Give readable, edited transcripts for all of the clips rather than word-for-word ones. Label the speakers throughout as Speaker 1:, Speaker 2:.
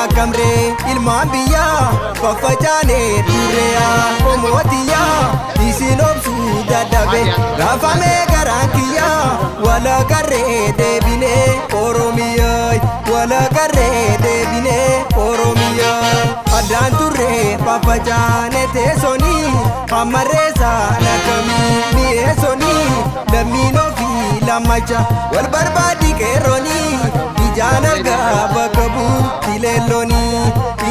Speaker 1: Akamre ilmaan biyyaa faffacaanee turreeyaa omootiyaa isinomsuu dadhabe raafamee garaan kiyyaa walagarree deebinee Oromiyaa walagarree deebinee Oromiyaa addaan turree faffacaanee teessonii hammarreessaa nakamii mi'eessonii lammiin ofii lammacha wal barbaadi qeerroonii ijaan argaa bakka buuti leelloonii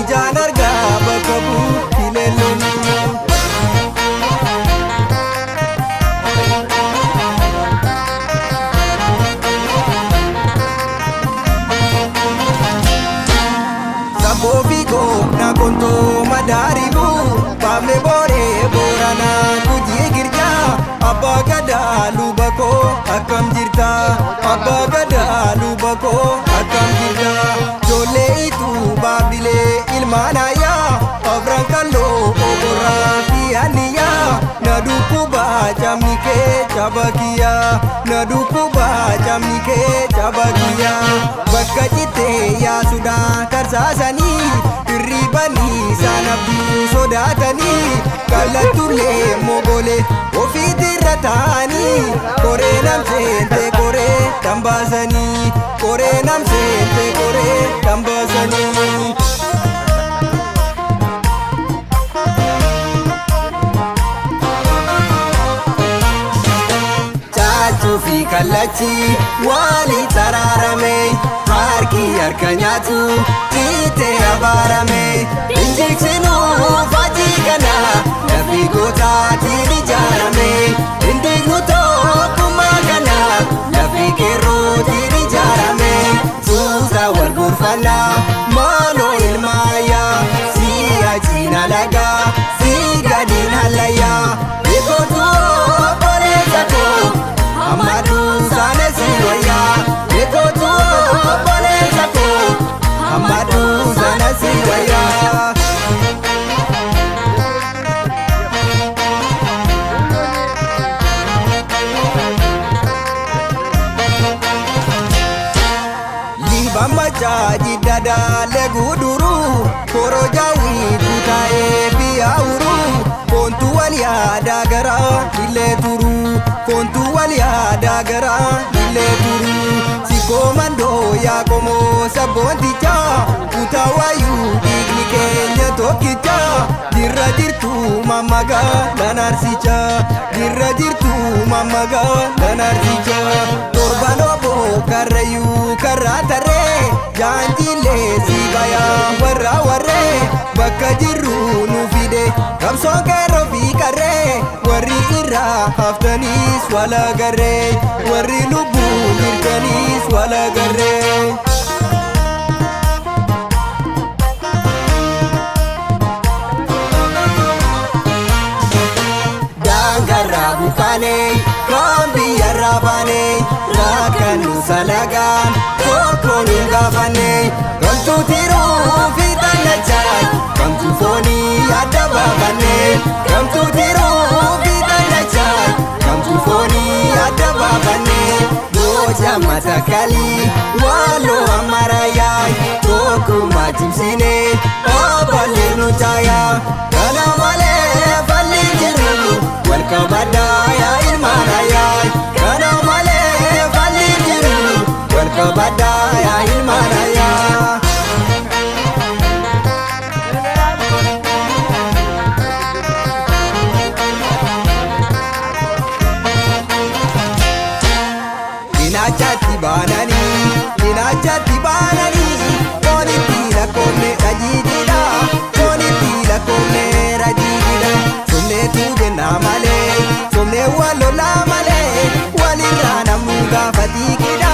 Speaker 1: ijaan argaa bakka buuti leelloonii. Saboo fi goona kontoo madaaribuu baafne booree booranaa gujii girjaa abbaa gadaa luba koo akkam jirta abbaa gadaa luba koo akkam jirta ijoollee ituu baabilee ilmaan ayyaa afran kalloo oborraa fi aniyyaa na dukkubaa camni kee cabakiyyaa na dukkubaa camni kee cabakiyyaa bakka cittee yaasuudhaan tarsaasanii hirribanii sanabduu sodaatanii kallattuulee mogolee ofiitirra taa'anii koree namseente koree tambaasanii koree namseente koree tambaasanii. Chaachuu fi kallachi waliin saraarame harki harka nyaatu tiitee abaarame injiksinuu faajii kana lafi gootaatiin ijaarame indiignu tokkummaa kana lafi qeerrootiin ijaarame suusa wal gorfannaa maaloo ilmaayyaa si achiin alagaa si gadiin halayyaa beekootuu boreessa koo ammaduu saana si wayyaa beekootuu boreessa koo ammaduu saana si wayyaa. Bambacha jidada leguduru korojawi tutae biauru kontu walia dagara ile turu kontu walia dagara ile turu sikomando ya komo sabonticha utawayu digni kenya tokicha dirra dirtu mamaga danarsicha dirra dirtu mamaga danarsicha torbano bo karayu karatare jaanjilee si bayaa warra warree bakka jirru nu fide qabsoon qeerroo fi qarree warri irraa haftaniis wala garree warri lubbuun hirkaniis wala garree. Daangarraa bukaanee kan biyyarraa baanee rakkanu salagaan tokkoon hin gaafanne kamtu tiruu fi xannachaa kamtu foonii adda baafanne kamtu tiruu fi xannachaa kamtu foonii adda baafanne gocha matakalii waaloo amarayaa tokkummaa cimsinee oballee nu caayaa kana malee falli jiru wal qabaddaa yaa ilmaanayaa kana malee falli jiru wal qabaddaa yaa ilmaanayaa. baanani inaachatti baanani koonitti lakkoofne dhajiidhidha koonitti lakkoofne rajiidhidha somneetu jenna malee somnee wal lolaa malee walirraa namnu gaafatiikidha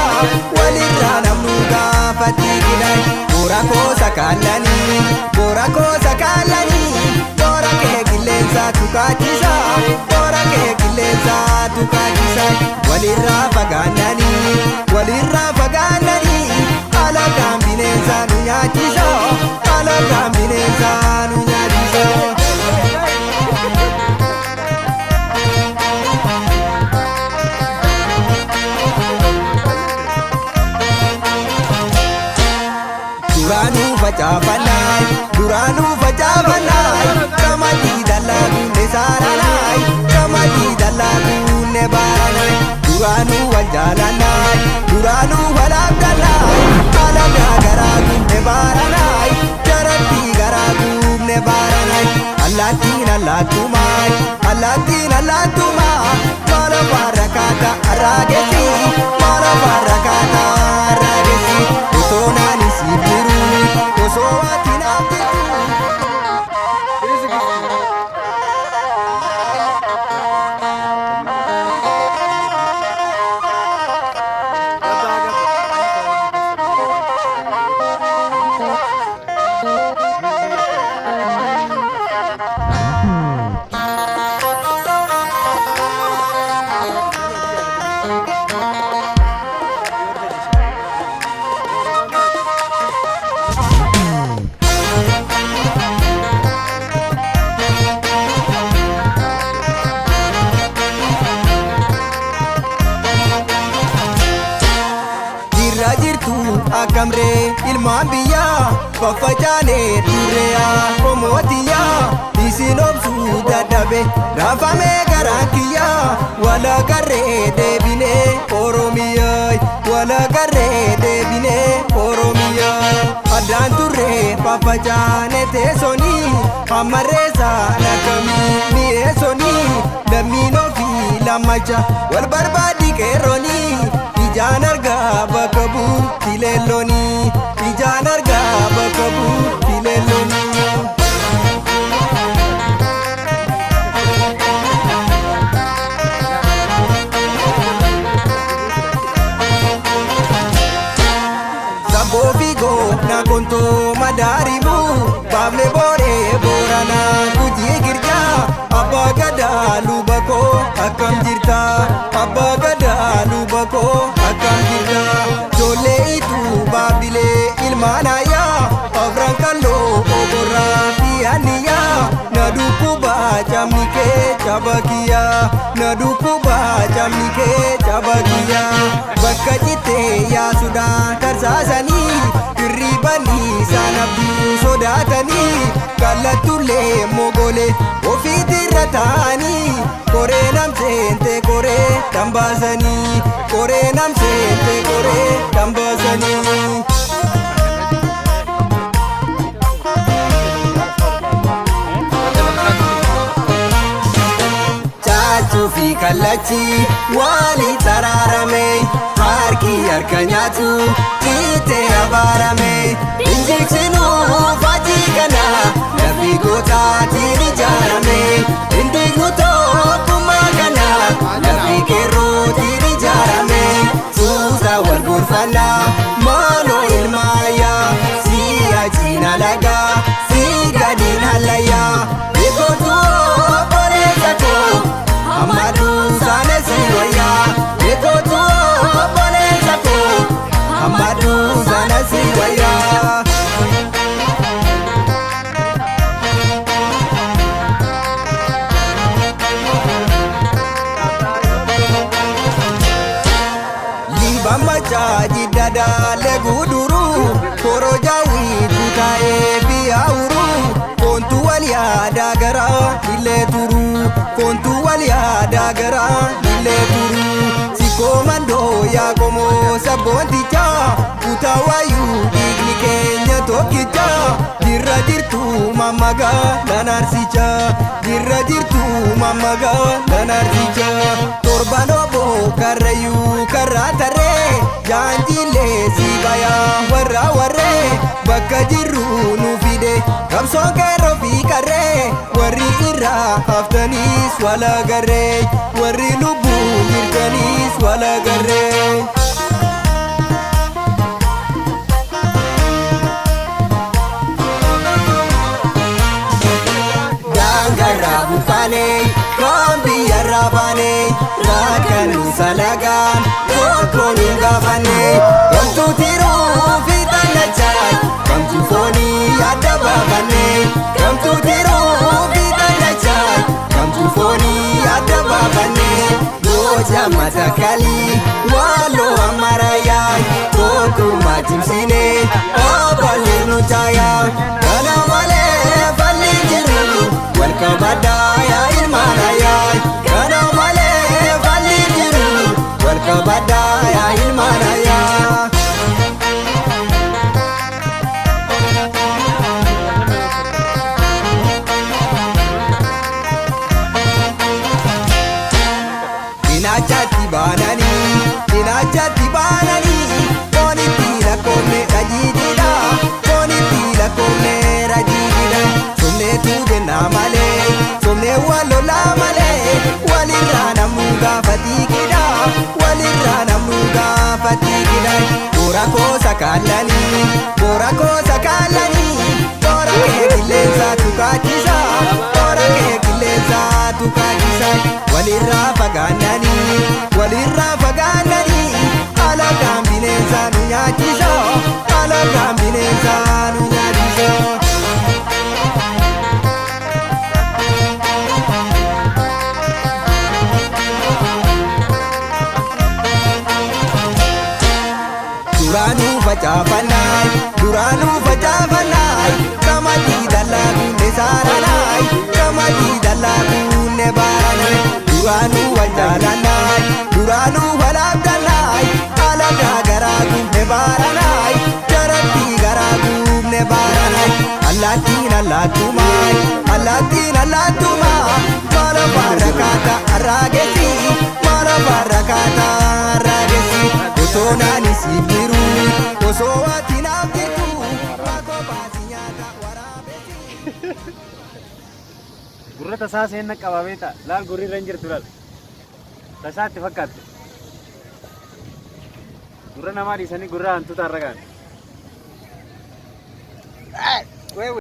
Speaker 1: walirraa namnu gaafatiikidha boora koosa kaallanii boora koosa kaallanii boora kee qilleensa tukaachisa boora kee qilleensa tukaachisa walirraa fagaannanii alagaan bineensa nu nyaachisa alagaan bineensa nu nyaachisa. Duraanuu facaafannaa qamadii dallaaguun ne saaranaa qamadii dallaaguun ne baaranaa duraanuu wal jaalannaa duraanuu wal abdannaa alagaa garaaguun ne baaranaa jarattii garaaguun ne baaranaa allaattiin allaattumaa maala faarra kaata arraagessi maala faarra kaata arraagessi osoo naani siif jiru osoo ati naaf jirtu. Akkamree ilmaan biyyaa faffacaanee turreeyaa omootiyaa isin obsuu dadhabe raafamee garaan kiyyaa walagarree deebinee oromiyaa walagarree deebinee oromiyaa addaan turree faffacaanee teessonii hammarreessaa nakamii mi'eessonii lammiin ofii lammacha wal barbaaddi qeerronii. Ijaan argaa bakka buuti leelloonii ijaan argaa bakka buuti leelloonii. Sabboo fiigoo na kontoo madaarimu baafne booree booranaa gujii girjaa abbaa gadaa lubakoo akkam jirta abbaa gadaa lubakoo. Akkam jirta ijoollee ituu baabdilee ilmaanayyaa afran kalloo oborraa fi anniyaa na dukkubaa camni kee cabakiyyaa na dukkubaa camni kee cabakiyyaa bakka cittee yaasudhaan tarsaasanii hirribanii isaan abduu sodaatanii kallattuullee mogolee ofiitirra ta'anii koree namseente koree tambaasanii koree namseente koree tambaasanii. Chaachuu fi kallachi wali taraarame harki harka nyaatu ciitee abaarame injiksinuu faajii kana lafi gootaatiin ijaarame indiignu tokkummaa kana lafi qeerrootiin ijaarame suusa wal gorfannaa maaloo ilmaayyaa si achiin alagaa si gadiin hallayyaa beekotuu obboleessa koo hammaduu saane si wayyaa beekotuu obboleessa koo hammaduu saane si wayyaa. Bambacha jidada leguduru korojawi tutae biauru kontu walia dagara ile turu kontu walia dagara ile turu sikomando ya komo sabonticha utawayu digni kenya tokicha dirra dirtu mamaga lanarsicha dirra dirtu mamaga lanarsicha torbano bo karayu karatare ya bakka jirru nu fide qabsoo qeerroo fi qarree warri irraa haftaniis wala garree warri lubbuun jirtaniis wala garree. Daangarraa buqqaanee kan biyyarraa baanee rakkanu salagaan tokkoon hin gaafannee gamtuu tiruu fi xannachaa gamtuu foonii adda baafannee gamtuu tiruu fi xannachaa gamtuu foonii adda baafannee gocha matakalii waaloo ammarayyaa tokkummaa cimsinee obalee nu caayaa kana malee falli jiru walqabaddaa yaa ilmaanayaa kana malee falli jiru walqabaddaa yaa ilmaanayaa. Dinachatti baananii foonitti lakkoofne rajiididha foonitti lakkoofne rajiididha somneetu jennaa malee somnee wal lolaa malee walirraa namnu gaafatiikidha walirraa namnu gaafatiikidha boora koosa kaallanii boora koosa kaallanii boora kee qilleensa tukaachisa boora kee qilleensa tukaachisa walirraa fagaannanii walirraa fagaannanii alagaan bineensa nu nyaachisa alagaan bineensa nu nyaachisa. Duraanuu facaafannaa qamadii dallaa kunne saarannaa qamadii dallaa kunne baarannaa duraanuu wal jaalannaa duraanuu wal abdannaa alagaa garaa kunne baarannaa jaratti garaa kunne baarannaa allaattiin allaattumaa maala faarra kaata arraagessi maala faarra kaata arraagessi otoo naani siif jiru osoo ati naaf jirtu akkoo baasi nyaata waraabessi.
Speaker 2: Gurra tasaa seenna qaba beeta laal gurri irra hin jirtu laal tasaatti fakkaatte gurra namaa dhiisanii gurra hantuuta harra gahan.